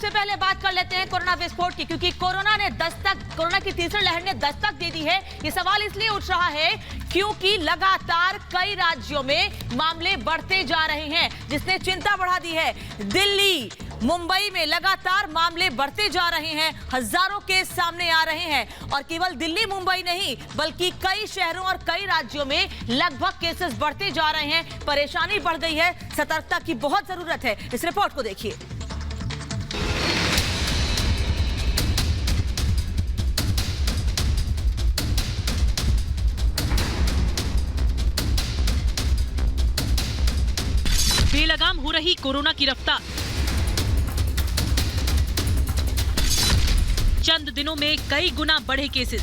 सबसे पहले बात कर लेते हैं कोरोना विस्फोट की, क्योंकि कोरोना की तीसरी लहर ने दस्तक दे दी है। ये सवाल इसलिए उठ रहा है क्योंकि लगातार कई राज्यों में मामले बढ़ते जा रहे हैं, जिसने चिंता बढ़ा दी है। दिल्ली, मुंबई में लगातार मामले बढ़ते जा रहे हैं, हजारों केस सामने आ रहे हैं और केवल दिल्ली मुंबई नहीं बल्कि कई शहरों और कई राज्यों में लगभग केसेस बढ़ते जा रहे हैं। परेशानी बढ़ गई है, सतर्कता की बहुत जरूरत है। इस रिपोर्ट को देखिए। बेलगाम हो रही कोरोना की रफ्तार, चंद दिनों में कई गुना बढ़े केसेस।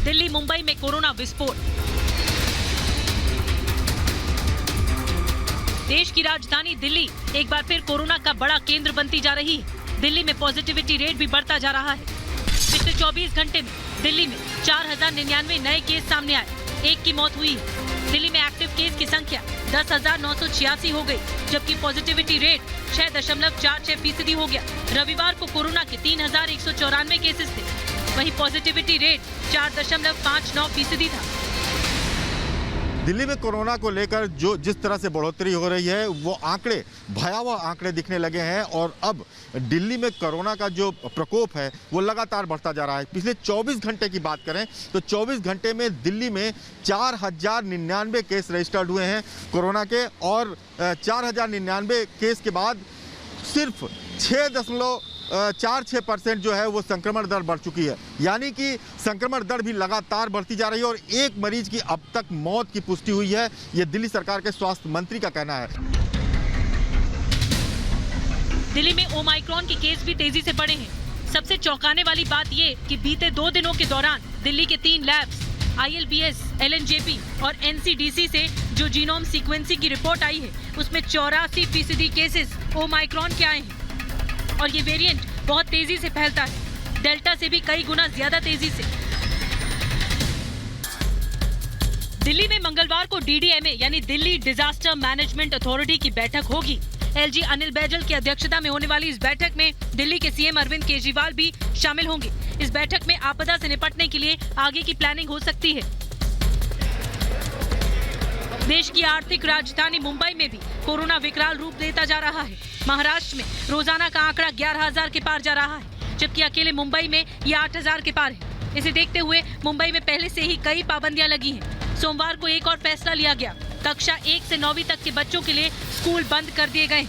दिल्ली मुंबई में कोरोना विस्फोट। देश की राजधानी दिल्ली एक बार फिर कोरोना का बड़ा केंद्र बनती जा रही है। दिल्ली में पॉजिटिविटी रेट भी बढ़ता जा रहा है। पिछले 24 घंटे में दिल्ली में 4099 नए केस सामने आए, एक की मौत हुई। दिल्ली में एक्टिव केस की संख्या 10,986 हो गई, जबकि पॉजिटिविटी रेट 6.46% हो गया। रविवार को कोरोना के 3,194 केसेस थे, वहीं पॉजिटिविटी रेट 4.59% था। दिल्ली में कोरोना को लेकर जिस तरह से बढ़ोतरी हो रही है, वो आंकड़े भयावह आंकड़े दिखने लगे हैं और अब दिल्ली में कोरोना का जो प्रकोप है वो लगातार बढ़ता जा रहा है। पिछले 24 घंटे की बात करें तो 24 घंटे में दिल्ली में 4,099 केस रजिस्टर्ड हुए हैं कोरोना के, और 4,099 केस के बाद सिर्फ 6.46% जो है वो संक्रमण दर बढ़ चुकी है। यानी कि संक्रमण दर भी लगातार बढ़ती जा रही है और एक मरीज की अब तक मौत की पुष्टि हुई है, ये दिल्ली सरकार के स्वास्थ्य मंत्री का कहना है। दिल्ली में ओमाइक्रॉन के केस भी तेजी से बढ़े हैं। सबसे चौंकाने वाली बात ये कि बीते 2 दिनों के दौरान दिल्ली के 3 लैब्स ILBS, LNJP और NCDC से जो जीनोम सीक्वेंसिंग की रिपोर्ट आई है, उसमें 84% केसेस ओमाइक्रॉन के आए हैं और ये वेरिएंट बहुत तेजी से फैलता है, डेल्टा से भी कई गुना ज्यादा तेजी से। दिल्ली में मंगलवार को DDMA यानी दिल्ली डिजास्टर मैनेजमेंट अथॉरिटी की बैठक होगी। LG अनिल बैजल की अध्यक्षता में होने वाली इस बैठक में दिल्ली के CM अरविंद केजरीवाल भी शामिल होंगे। इस बैठक में आपदा से निपटने के लिए आगे की प्लानिंग हो सकती है। देश की आर्थिक राजधानी मुंबई में भी कोरोना विकराल रूप लेता जा रहा है। महाराष्ट्र में रोजाना का आंकड़ा 11,000 के पार जा रहा है, जबकि अकेले मुंबई में ये 8,000 के पार है। इसे देखते हुए मुंबई में पहले से ही कई पाबंदियां लगी हैं। सोमवार को एक और फैसला लिया गया, कक्षा 1 से 9वीं तक के बच्चों के लिए स्कूल बंद कर दिए गए।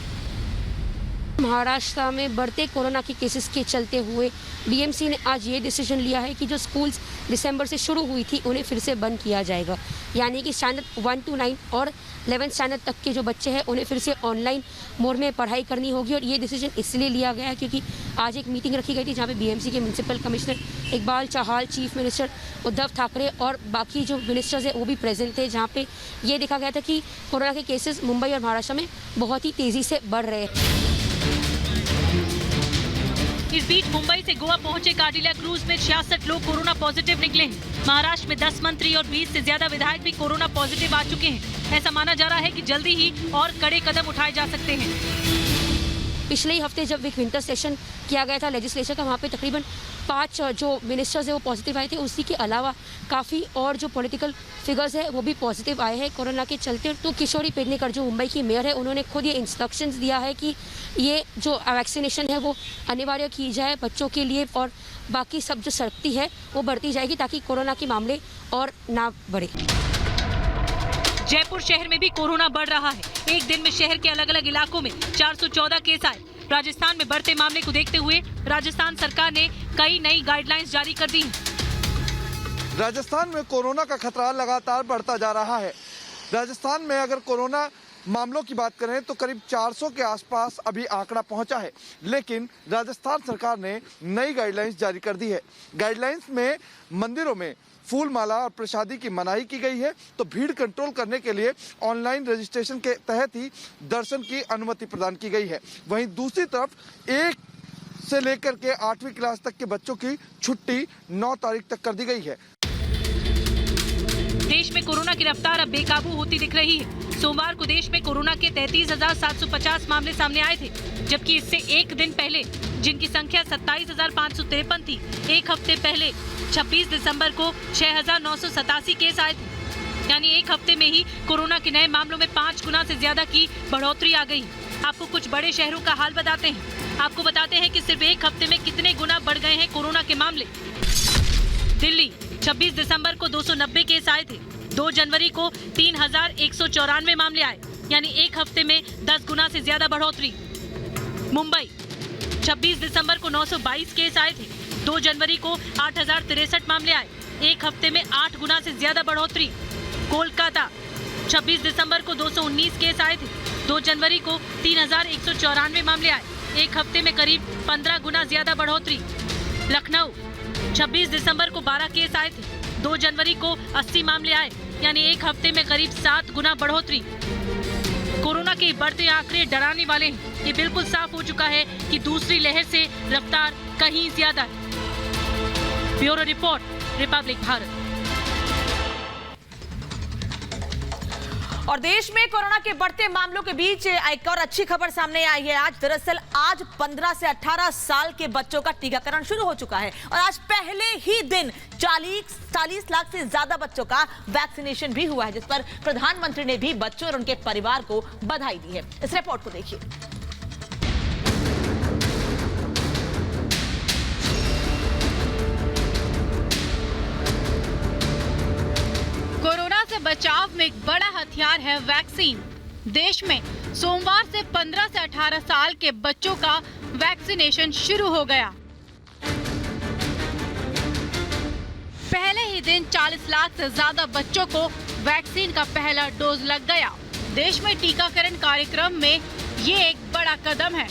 महाराष्ट्र में बढ़ते कोरोना के केसेस के चलते हुए BMC ने आज ये डिसीजन लिया है कि जो स्कूल्स दिसंबर से शुरू हुई थी उन्हें फिर से बंद किया जाएगा। यानी कि स्टैंडर्ड 1 to 9 और 11th स्टैंडर्ड तक के जो बच्चे हैं उन्हें फिर से ऑनलाइन मोड में पढ़ाई करनी होगी। और ये डिसीजन इसलिए लिया गया है क्योंकि आज एक मीटिंग रखी गई थी जहाँ पे BMC के municipal commissioner Iqbal Chahal, chief minister Uddhav Thackeray और बाकी जो मिनिस्टर्स हैं वो भी प्रेजेंट थे, जहाँ पे ये देखा गया था कि कोरोना के केसेस मुंबई और महाराष्ट्र में बहुत ही तेज़ी से बढ़ रहे हैं। इस बीच मुंबई से गोवा पहुंचे कार्डिला क्रूज में 66 लोग कोरोना पॉजिटिव निकले हैं। महाराष्ट्र में 10 मंत्री और 20 से ज्यादा विधायक भी कोरोना पॉजिटिव आ चुके हैं। ऐसा माना जा रहा है कि जल्दी ही और कड़े कदम उठाए जा सकते हैं। पिछले ही हफ्ते जब एक विंटर सेशन किया गया था लेजिस्लेचर का, वहाँ पे तकरीबन 5 जो मिनिस्टर्स है वो पॉजिटिव आए थे। उसी के अलावा काफ़ी और जो पॉलिटिकल फिगर्स है वो भी पॉजिटिव आए हैं कोरोना के चलते। तो किशोरी पेडनेकर जो मुंबई की मेयर है, उन्होंने खुद ये इंस्ट्रक्शंस दिया है कि ये जो वैक्सीनेशन है वो अनिवार्य की जाए बच्चों के लिए, और बाकी सब जो सख्ती है वो बढ़ती जाएगी ताकि कोरोना के मामले और ना बढ़े। जयपुर शहर में भी कोरोना बढ़ रहा है। एक दिन में शहर के अलग अलग इलाकों में 414 केस आए। राजस्थान में बढ़ते मामले को देखते हुए राजस्थान सरकार ने कई नई गाइडलाइंस जारी कर दी हैं। राजस्थान में कोरोना का खतरा लगातार बढ़ता जा रहा है। राजस्थान में अगर कोरोना मामलों की बात करें तो करीब 400 के आसपास अभी आंकड़ा पहुंचा है, लेकिन राजस्थान सरकार ने नई गाइडलाइंस जारी कर दी है। गाइडलाइंस में मंदिरों में फूल माला और प्रसादी की मनाही की गई है, तो भीड़ कंट्रोल करने के लिए ऑनलाइन रजिस्ट्रेशन के तहत ही दर्शन की अनुमति प्रदान की गई है। वहीं दूसरी तरफ 1 से लेकर के 8वीं क्लास तक के बच्चों की छुट्टी 9 तारीख तक कर दी गई है। देश में कोरोना की रफ्तार अब बेकाबू होती दिख रही है। सोमवार को देश में कोरोना के 33,750 मामले सामने आए थे, जबकि इससे एक दिन पहले जिनकी संख्या 27,553 थी, एक हफ्ते पहले 26 दिसंबर को 6,987 केस आए थे। यानी एक हफ्ते में ही कोरोना के नए मामलों में 5 गुना से ज्यादा की बढ़ोतरी आ गई। आपको कुछ बड़े शहरों का हाल बताते हैं। आपको बताते हैं कि सिर्फ एक हफ्ते में कितने गुना बढ़ गए हैं कोरोना के मामले। दिल्ली 26 दिसंबर को 290 केस आए थे। 2 जनवरी को 3,194 मामले आए, यानी एक हफ्ते में 10 गुना से ज्यादा बढ़ोतरी। मुंबई 26 दिसंबर को 922 केस आए थे। 2 जनवरी को 8,063 मामले आए, एक हफ्ते में 8 गुना से ज्यादा बढ़ोतरी। कोलकाता 26 दिसंबर को 219 केस आए थे। 2 जनवरी को 3,194 मामले आए, एक हफ्ते में करीब 15 गुना ज्यादा बढ़ोतरी। लखनऊ 26 दिसंबर को 12 केस आए थे। 2 जनवरी को 80 मामले आए, यानी एक हफ्ते में करीब 7 गुना बढ़ोतरी। कोरोना के बढ़ते आंकड़े डराने वाले हैं। ये बिल्कुल साफ हो चुका है कि दूसरी लहर से रफ्तार कहीं ज्यादा है। Bureau report, Republic Bharat. और देश में कोरोना के बढ़ते मामलों के बीच एक और अच्छी खबर सामने आई है आज। दरअसल आज 15 से 18 साल के बच्चों का टीकाकरण शुरू हो चुका है और आज पहले ही दिन 40 लाख से ज्यादा बच्चों का वैक्सीनेशन भी हुआ है, जिस पर प्रधानमंत्री ने भी बच्चों और उनके परिवार को बधाई दी है। इस रिपोर्ट को देखिए। कोरोना से बचाव में एक बड़ा हथियार है वैक्सीन। देश में सोमवार से 15 से 18 साल के बच्चों का वैक्सीनेशन शुरू हो गया। पहले ही दिन 40 लाख से ज्यादा बच्चों को वैक्सीन का पहला डोज लग गया। देश में टीकाकरण कार्यक्रम में ये एक बड़ा कदम है।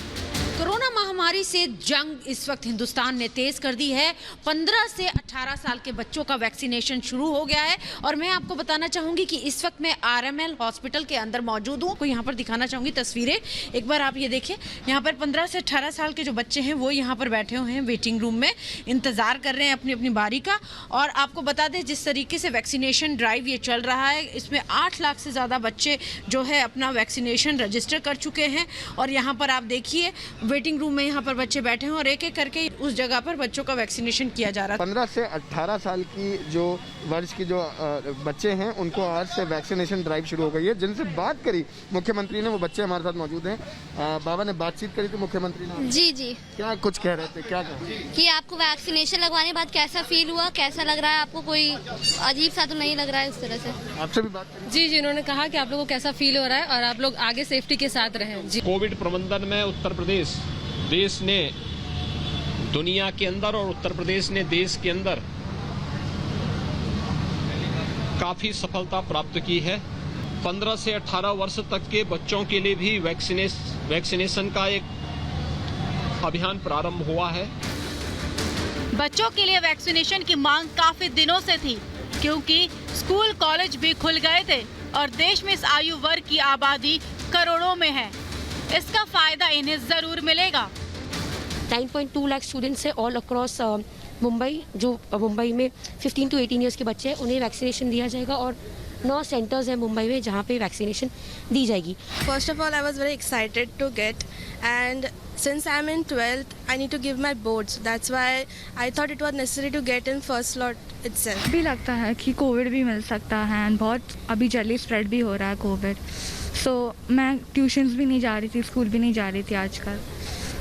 कोरोना महामारी से जंग इस वक्त हिंदुस्तान ने तेज कर दी है। 15 से 18 साल के बच्चों का वैक्सीनेशन शुरू हो गया है और मैं आपको बताना चाहूंगी कि इस वक्त मैं आरएमएल हॉस्पिटल के अंदर मौजूद हूँ। को यहाँ पर दिखाना चाहूंगी तस्वीरें। एक बार आप ये देखें, यहाँ पर 15 से 18 साल के जो बच्चे हैं वो यहाँ पर बैठे हुए हैं वेटिंग रूम में, इंतजार कर रहे हैं अपनी अपनी बारी का। और आपको बता दें जिस तरीके से वैक्सीनेशन ड्राइव ये चल रहा है, इसमें 8 लाख से ज़्यादा बच्चे जो है अपना वैक्सीनेशन रजिस्टर कर चुके हैं। और यहाँ पर आप देखिए वेटिंग रूम में यहाँ पर बच्चे बैठे हैं और एक एक करके उस जगह पर बच्चों का वैक्सीनेशन किया जा रहा है। 15 से 18 साल की जो वर्ष की जो बच्चे हैं उनको आज से वैक्सीनेशन ड्राइव शुरू हो गई है। जिनसे बात करी मुख्यमंत्री ने, वो बच्चे हमारे साथ मौजूद हैं। बाबा ने बातचीत करी थी मुख्यमंत्री ने। जी क्या कुछ कह रहे थे, क्या कहा कि आपको वैक्सीनेशन लगवाने के बाद कैसा फील हुआ, कैसा लग रहा है आपको? कोई अजीब सा तो नहीं लग रहा है इस तरह से? आपसे भी बात करी? जी, उन्होंने कहा कि आप लोगों को कैसा फील हो रहा है और आप लोग आगे सेफ्टी के साथ रहें। जी। कोविड प्रबंधन में उत्तर प्रदेश देश ने दुनिया के अंदर और उत्तर प्रदेश ने देश के अंदर काफी सफलता प्राप्त की है। 15 से 18 वर्ष तक के बच्चों के लिए भी वैक्सीनेशन का एक अभियान प्रारंभ हुआ है। बच्चों के लिए वैक्सीनेशन की मांग काफी दिनों से थी, क्योंकि स्कूल कॉलेज भी खुल गए थे और देश में इस आयु वर्ग की आबादी करोड़ों में है। इसका फायदा इन्हें जरूर मिलेगा। 9.2 लाख स्टूडेंट्स है ऑल अक्रॉस मुंबई। जो मुंबई में 15 to 18 ईयर्स के बच्चे हैं उन्हें वैक्सीनेशन दिया जाएगा और 9 सेंटर्स हैं मुंबई में जहाँ पे वैक्सीनेशन दी जाएगी। First of all, I was very excited to get, and since I'm in 12th, I need to give my boards. That's why I thought it was necessary to get in first slot itself. भी लगता है कि Covid भी मिल सकता है and बहुत अभी जल्दी स्प्रेड भी हो रहा है कोविड। सो मैं ट्यूशन्स भी नहीं जा रही थी, स्कूल भी नहीं जा रही थी आजकल,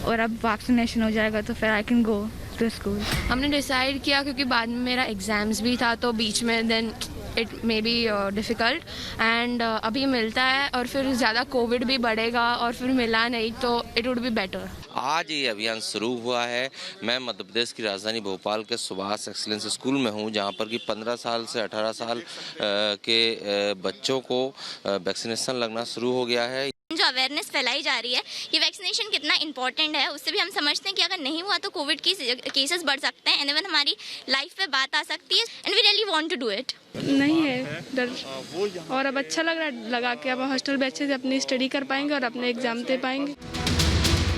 और अब वैक्सीनेशन हो जाएगा तो फिर I can go to school. हमने डिसाइड किया क्योंकि बाद में मेरा एग्जाम्स भी था तो बीच में then it may be difficult and अभी मिलता है और फिर ज़्यादा कोविड भी बढ़ेगा और फिर मिला नहीं तो इट वुड बी बेटर। आज ये अभियान शुरू हुआ है। मैं मध्य प्रदेश की राजधानी भोपाल के सुभाष एक्सीलेंस स्कूल में हूँ, जहाँ पर कि 15 साल से 18 साल के बच्चों को वैक्सीनेशन लगना शुरू हो गया है। जो अवेयरनेस फैलाई जा रही है कि वैक्सीनेशन कितना इंपॉर्टेंट है, उससे भी हम समझते हैं कि अगर नहीं हुआ तो कोविड की केसेस बढ़ सकते हैं एंड इवन हमारी लाइफ पे बात आ सकती है and we really want to do it. नहीं है डर, और अब अच्छा लग रहा है लगा के। अब हॉस्टल में अच्छे से अपनी स्टडी कर पाएंगे और अपने एग्जाम दे पाएंगे।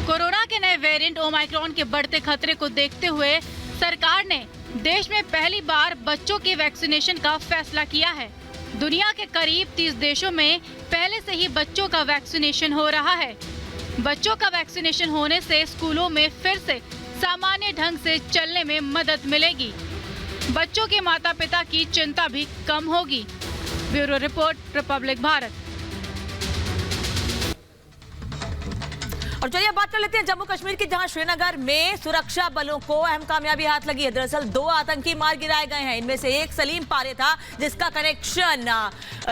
कोरोना के नए वेरिएंट ओमाइक्रॉन के बढ़ते खतरे को देखते हुए सरकार ने देश में पहली बार बच्चों के वैक्सीनेशन का फैसला किया है। दुनिया के करीब 30 देशों में पहले से ही बच्चों का वैक्सीनेशन हो रहा है। बच्चों का वैक्सीनेशन होने से स्कूलों में फिर से सामान्य ढंग से चलने में मदद मिलेगी। बच्चों के माता पिता की चिंता भी कम होगी। Bureau report, Republic Bharat. और चलिए बात कर लेते हैं जम्मू कश्मीर की, जहां श्रीनगर में सुरक्षा बलों को अहम कामयाबी हाथ लगी है। दरअसल 2 आतंकी मार गिराए गए हैं। इनमें से एक सलीम पारे था, जिसका कनेक्शन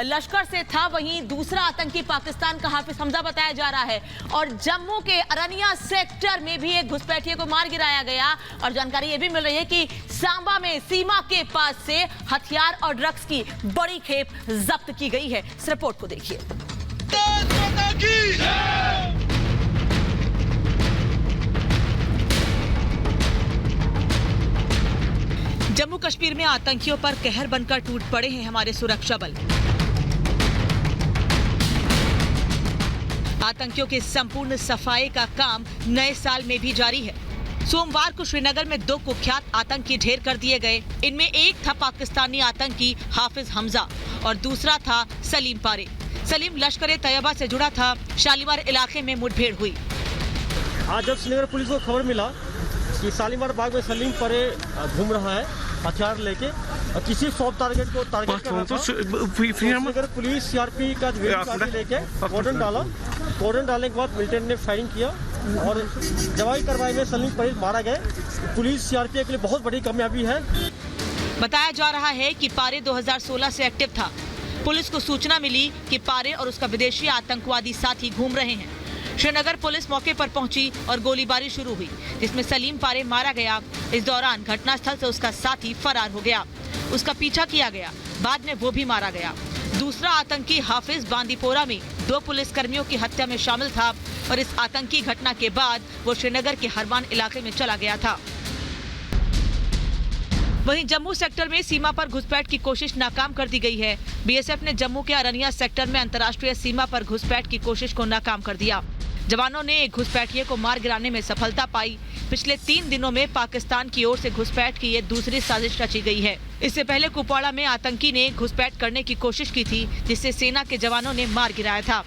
लश्कर से था। वहीं दूसरा आतंकी पाकिस्तान का हाफिज हमजा बताया जा रहा है। और जम्मू के अरनिया सेक्टर में भी एक घुसपैठिए को मार गिराया गया। और जानकारी ये भी मिल रही है कि सांबा में सीमा के पास से हथियार और ड्रग्स की बड़ी खेप जब्त की गई है। इस रिपोर्ट को देखिए। जम्मू कश्मीर में आतंकियों पर कहर बनकर टूट पड़े हैं हमारे सुरक्षा बल। आतंकियों के संपूर्ण सफाई का काम नए साल में भी जारी है। सोमवार को श्रीनगर में 2 कुख्यात आतंकी ढेर कर दिए गए। इनमें एक था पाकिस्तानी आतंकी हाफिज हमजा और दूसरा था सलीम पारे। सलीम लश्कर तैयबा से जुड़ा था। शालीमार इलाके में मुठभेड़ हुई। आज जब श्रीनगर पुलिस को खबर मिला कि शालीमार बाग में सलीम पारे घूम रहा है हथियार लेके और किसी सॉफ्ट टारगेट को टारगेट कर रहा था, श्रीनगर पुलिस सीआरपी का लेके कॉर्डन डाला। कॉर्डन डालने के बाद मिलिटेंट ने फायरिंग किया और जवाबी कार्रवाई में सलीम पारे मारा गया। पुलिस सीआरपी के लिए बहुत बड़ी कामयाबी है। बताया जा रहा है कि पारे 2016 से एक्टिव था। पुलिस को सूचना मिली कि पारे और उसका विदेशी आतंकवादी साथी घूम रहे हैं। श्रीनगर पुलिस मौके पर पहुंची और गोलीबारी शुरू हुई, जिसमें सलीम पारे मारा गया। इस दौरान घटनास्थल से उसका साथी फरार हो गया। उसका पीछा किया गया, बाद में वो भी मारा गया। दूसरा आतंकी हाफिज बांदीपोरा में 2 पुलिसकर्मियों की हत्या में शामिल था और इस आतंकी घटना के बाद वो श्रीनगर के हरवान इलाके में चला गया था। वहीं जम्मू सेक्टर में सीमा पर घुसपैठ की कोशिश नाकाम कर दी गई है। बीएसएफ ने जम्मू के अरनिया सेक्टर में अंतर्राष्ट्रीय सीमा पर घुसपैठ की कोशिश को नाकाम कर दिया। जवानों ने एक घुसपैठिए को मार गिराने में सफलता पाई। पिछले 3 दिनों में पाकिस्तान की ओर से घुसपैठ की ये दूसरी साजिश रची गई है। इससे पहले कुपवाड़ा में आतंकी ने घुसपैठ करने की कोशिश की थी, जिससे सेना के जवानों ने मार गिराया था।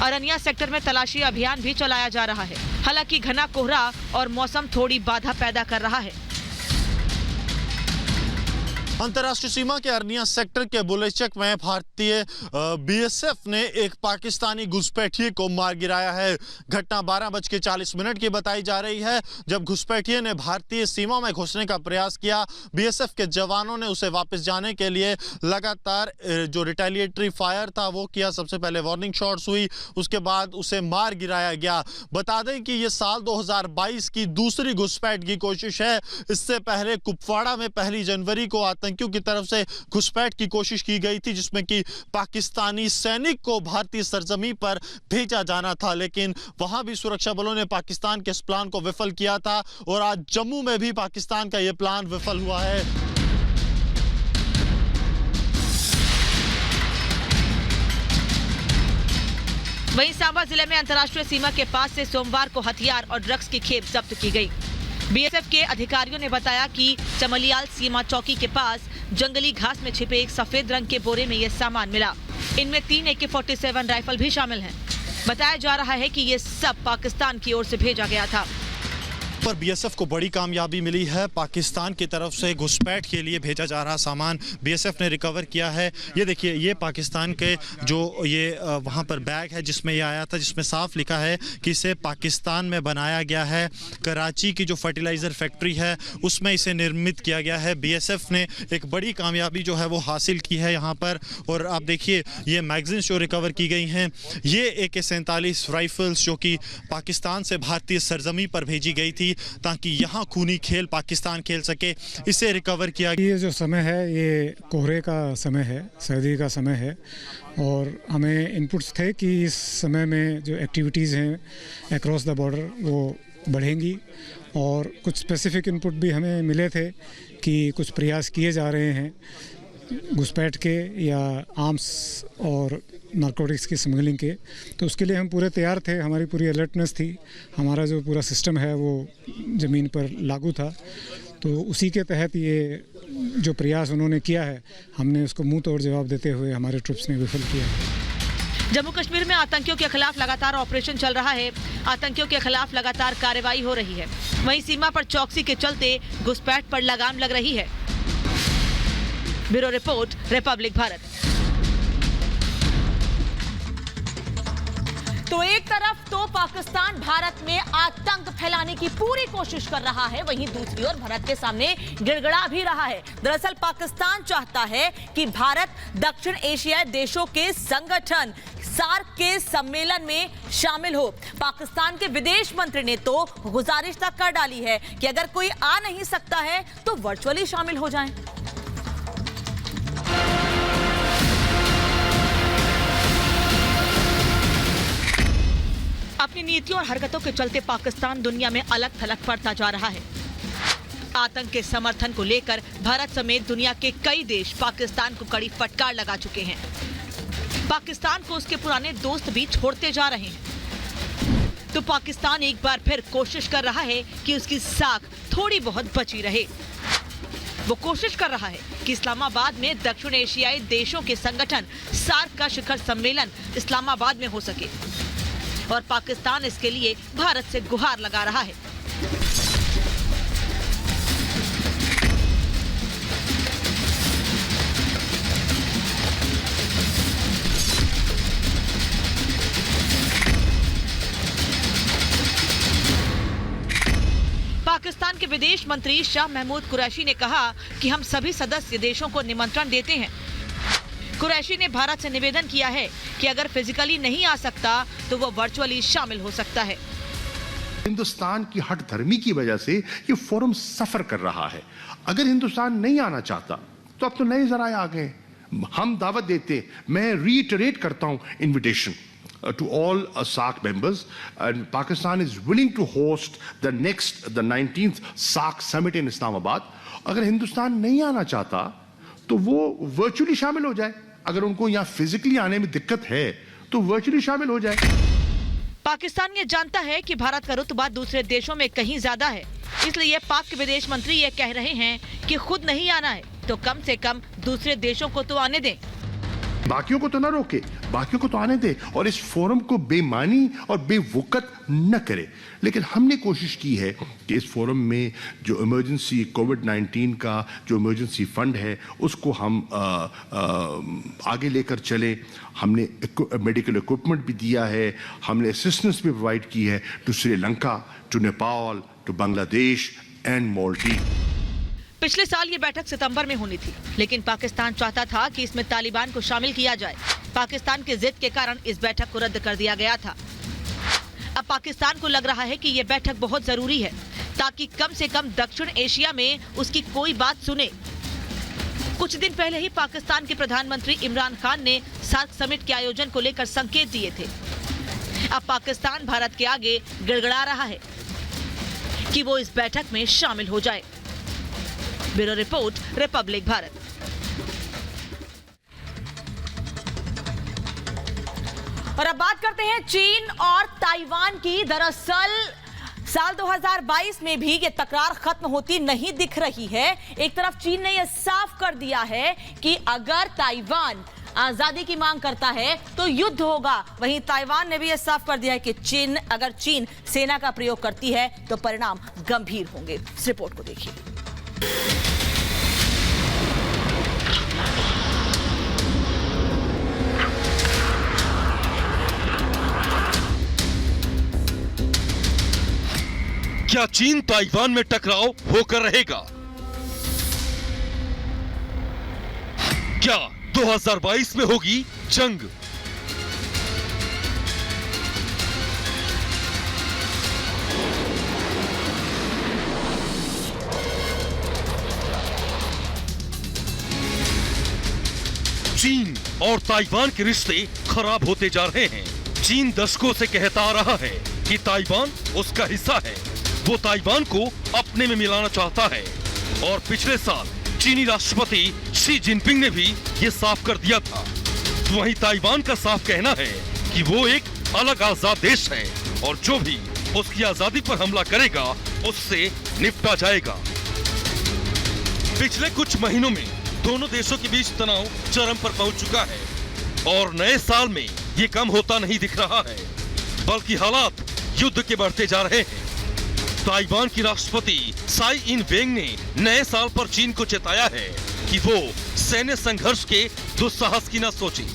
अरनिया सेक्टर में तलाशी अभियान भी चलाया जा रहा है। हालांकि घना कोहरा और मौसम थोड़ी बाधा पैदा कर रहा है। अंतर्राष्ट्रीय सीमा के अरनिया सेक्टर के बुलेचक में भारतीय बीएसएफ ने एक पाकिस्तानी घुसपैठिए को मार गिराया है। घटना 12:40 की बताई जा रही है, जब घुसपैठिए ने भारतीय सीमा में घुसने का प्रयास किया। बीएसएफ के जवानों ने उसे वापस जाने के लिए लगातार जो रिटेलिएटरी फायर था वो किया। सबसे पहले वार्निंग शॉट्स हुई, उसके बाद उसे मार गिराया गया। बता दें कि ये साल 2022 की दूसरी घुसपैठ की कोशिश है। इससे पहले कुपवाड़ा में 1 जनवरी को आतंकियों की तरफ से घुसपैठ की कोशिश की गई थी, जिसमें कि पाकिस्तानी सैनिक को भारतीय सरजमी पर भेजा जाना था, लेकिन वहां भी सुरक्षा बलों ने पाकिस्तान के इस प्लान को विफल किया था। और आज जम्मू में भी पाकिस्तान का यह प्लान विफल हुआ है। वहीं सांबा जिले में अंतर्राष्ट्रीय सीमा के पास से सोमवार को हथियार और ड्रग्स की खेप जब्त की गई। बीएसएफ के अधिकारियों ने बताया कि चमलियाल सीमा चौकी के पास जंगली घास में छिपे एक सफेद रंग के बोरे में यह सामान मिला। इनमें 3 AK-47 राइफल भी शामिल हैं। बताया जा रहा है कि ये सब पाकिस्तान की ओर से भेजा गया था। पर बीएसएफ को बड़ी कामयाबी मिली है। पाकिस्तान की तरफ से घुसपैठ के लिए भेजा जा रहा सामान बीएसएफ ने रिकवर किया है। ये देखिए, ये पाकिस्तान के जो ये वहाँ पर बैग है जिसमें ये आया था, जिसमें साफ लिखा है कि इसे पाकिस्तान में बनाया गया है। कराची की जो फर्टिलाइज़र फैक्ट्री है उसमें इसे निर्मित किया गया है। बीएसएफ ने एक बड़ी कामयाबी जो है वो हासिल की है यहाँ पर। और आप देखिए, ये मैगजीन्स जो रिकवर की गई हैं, ये AK-47 राइफल्स जो कि पाकिस्तान से भारतीय सरजमी पर भेजी गई थी ताकि यहाँ खूनी खेल पाकिस्तान खेल सके, इसे रिकवर किया। ये जो समय है ये कोहरे का समय है, सर्दी का समय है, और हमें इनपुट्स थे कि इस समय में जो एक्टिविटीज़ हैं अक्रॉस द बॉर्डर वो बढ़ेंगी। और कुछ स्पेसिफिक इनपुट भी हमें मिले थे कि कुछ प्रयास किए जा रहे हैं घुसपैठ के या आर्म्स और नारकोटिक्स की स्मगलिंग के। तो उसके लिए हम पूरे तैयार थे, हमारी पूरी अलर्टनेस थी, हमारा जो पूरा सिस्टम है वो ज़मीन पर लागू था। तो उसी के तहत ये जो प्रयास उन्होंने किया है, हमने उसको मुंह तोड़ जवाब देते हुए हमारे ट्रुप्स ने विफल किया। जम्मू कश्मीर में आतंकियों के खिलाफ लगातार ऑपरेशन चल रहा है। आतंकियों के खिलाफ लगातार कार्रवाई हो रही है। वहीं सीमा पर चौकसी के चलते घुसपैठ पर लगाम लग रही है। Bureau report, Republic Bharat. तो एक तरफ तो पाकिस्तान भारत में आतंक फैलाने की पूरी कोशिश कर रहा है, वहीं दूसरी ओर भारत के सामने गिड़गिड़ा भी रहा है। दरअसल पाकिस्तान चाहता है कि भारत दक्षिण एशियाई देशों के संगठन सार्क के सम्मेलन में शामिल हो। पाकिस्तान के विदेश मंत्री ने तो गुजारिश तक कर डाली है कि अगर कोई आ नहीं सकता है तो वर्चुअली शामिल हो जाएं। अपनी नीतियों और हरकतों के चलते पाकिस्तान दुनिया में अलग थलग पड़ता जा रहा है। आतंक के समर्थन को लेकर भारत समेत दुनिया के कई देश पाकिस्तान को कड़ी फटकार लगा चुके हैं। पाकिस्तान को उसके पुराने दोस्त भी छोड़ते जा रहे हैं। तो पाकिस्तान एक बार फिर कोशिश कर रहा है कि उसकी साख थोड़ी बहुत बची रहे। वो कोशिश कर रहा है कि इस्लामाबाद में दक्षिण एशियाई देशों के संगठन सार्क का शिखर सम्मेलन इस्लामाबाद में हो सके और पाकिस्तान इसके लिए भारत से गुहार लगा रहा है। पाकिस्तान के विदेश मंत्री शाह महमूद कुरैशी ने कहा कि हम सभी सदस्य देशों को निमंत्रण देते हैं। कुरैशी ने भारत से निवेदन किया है कि अगर फिजिकली नहीं आ सकता तो वो वर्चुअली शामिल हो सकता है। हिंदुस्तान की हठधर्मी की वजह से ये फोरम सफर कर रहा है। अगर हिंदुस्तान नहीं आना चाहता तो अब तो नए जराए आ गए, हम दावत देते। मैं रीइटरेट करता हूं invitation to all SAARC members, and Pakistan is willing to host the 19th SAARC summit in Islamabad. अगर हिंदुस्तान नहीं आना चाहता तो वो वर्चुअली शामिल हो जाए। अगर उनको यहाँ फिजिकली आने में दिक्कत है तो वर्चुअली शामिल हो जाए। पाकिस्तान ये जानता है कि भारत का रुतबा दूसरे देशों में कहीं ज्यादा है, इसलिए पाक के विदेश मंत्री ये कह रहे हैं कि खुद नहीं आना है तो कम से कम दूसरे देशों को तो आने दें। बाकियों को तो ना रोके, बाकियों को तो आने दे और इस फोरम को बेमानी और बेवकत न करे। लेकिन हमने कोशिश की है कि इस फोरम में जो इमरजेंसी कोविड-19 का जो इमरजेंसी फंड है उसको हम आगे लेकर चले। हमने मेडिकल इक्विपमेंट भी दिया है, हमने असिस्टेंस भी प्रोवाइड की है to Sri Lanka, to Nepal, to Bangladesh and Maldives. पिछले साल ये बैठक सितंबर में होनी थी, लेकिन पाकिस्तान चाहता था कि इसमें तालिबान को शामिल किया जाए। पाकिस्तान की जिद के कारण इस बैठक को रद्द कर दिया गया था। अब पाकिस्तान को लग रहा है कि ये बैठक बहुत जरूरी है ताकि कम से कम दक्षिण एशिया में उसकी कोई बात सुने। कुछ दिन पहले ही पाकिस्तान के प्रधानमंत्री इमरान खान ने सार्क समिट के आयोजन को लेकर संकेत दिए थे। अब पाकिस्तान भारत के आगे गिड़गिड़ा रहा है कि वो इस बैठक में शामिल हो जाए। Bureau report, Republic Bharat. और अब बात करते हैं चीन और ताइवान की। दरअसल साल 2022 में भी ये तकरार खत्म होती नहीं दिख रही है। एक तरफ चीन ने यह साफ कर दिया है कि अगर ताइवान आजादी की मांग करता है तो युद्ध होगा। वहीं ताइवान ने भी यह साफ कर दिया है कि अगर चीन सेना का प्रयोग करती है तो परिणाम गंभीर होंगे। इस रिपोर्ट को देखिए। क्या चीन ताइवान में टकराव होकर रहेगा? क्या 2022 में होगी जंग? चीन और ताइवान के रिश्ते खराब होते जा रहे हैं। चीन दशकों से कहता आ रहा है कि ताइवान उसका हिस्सा है, वो ताइवान को अपने में मिलाना चाहता है। और पिछले साल चीनी राष्ट्रपति शी जिनपिंग ने भी ये साफ कर दिया था। वहीं ताइवान का साफ कहना है कि वो एक अलग आजाद देश है और जो भी उसकी आजादी पर हमला करेगा उससे निपटा जाएगा। पिछले कुछ महीनों में दोनों देशों के बीच तनाव चरम पर पहुंच चुका है और नए साल में ये कम होता नहीं दिख रहा है, बल्कि हालात युद्ध के बढ़ते जा रहे हैं। ताइवान की राष्ट्रपति साई इन वेंग ने नए साल पर चीन को चेताया है कि वो सैन्य संघर्ष के दुस्साहस की न सोचे।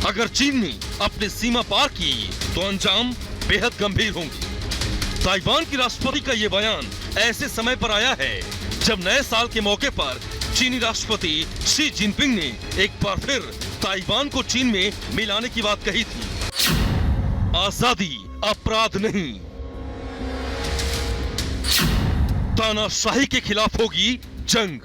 अगर चीन ने अपनी सीमा पार की तो अंजाम बेहद गंभीर होंगे। ताइवान की राष्ट्रपति का ये बयान ऐसे समय पर आया है जब नए साल के मौके पर चीनी राष्ट्रपति शी जिनपिंग ने एक बार फिर ताइवान को चीन में मिलाने की बात कही थी। आजादी अपराध नहीं, तानाशाही के खिलाफ होगी जंग।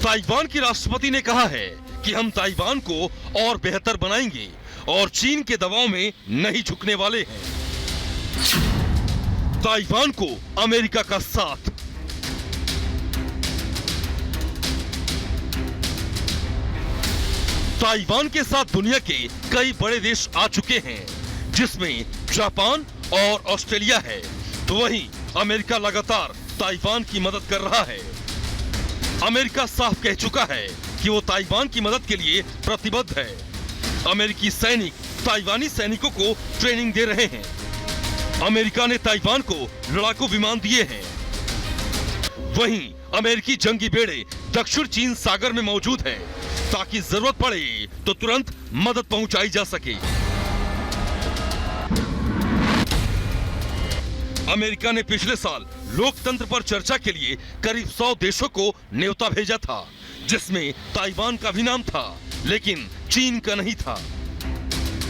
ताइवान की राष्ट्रपति ने कहा है कि हम ताइवान को और बेहतर बनाएंगे और चीन के दबाव में नहीं झुकने वाले हैं। ताइवान को अमेरिका का साथ। ताइवान के साथ दुनिया के कई बड़े देश आ चुके हैं, जिसमें जापान और ऑस्ट्रेलिया है, तो वहीं अमेरिका लगातार ताइवान की मदद कर रहा है। अमेरिका साफ कह चुका है कि वो ताइवान की मदद के लिए प्रतिबद्ध है। अमेरिकी सैनिक ताइवानी सैनिकों को ट्रेनिंग दे रहे हैं। अमेरिका ने ताइवान को लड़ाकू विमान दिए हैं। वहीं अमेरिकी जंगी बेड़े दक्षिण चीन सागर में मौजूद हैं, ताकि जरूरत पड़े तो तुरंत मदद पहुंचाई जा सके। अमेरिका ने पिछले साल लोकतंत्र पर चर्चा के लिए करीब 100 देशों को न्योता भेजा था, जिसमें ताइवान का भी नाम था, लेकिन चीन का नहीं था।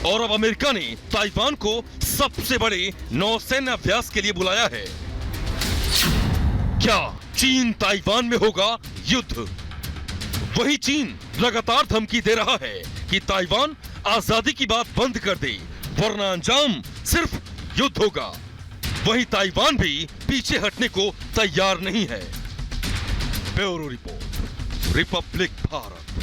और अब अमेरिका ने ताइवान को सबसे बड़े नौसैन्य अभ्यास के लिए बुलाया है। क्या चीन ताइवान में होगा युद्ध? वही चीन लगातार धमकी दे रहा है कि ताइवान आजादी की बात बंद कर दे, वरना अंजाम सिर्फ युद्ध होगा। वही ताइवान भी पीछे हटने को तैयार नहीं है। Bureau report, Republic Bharat.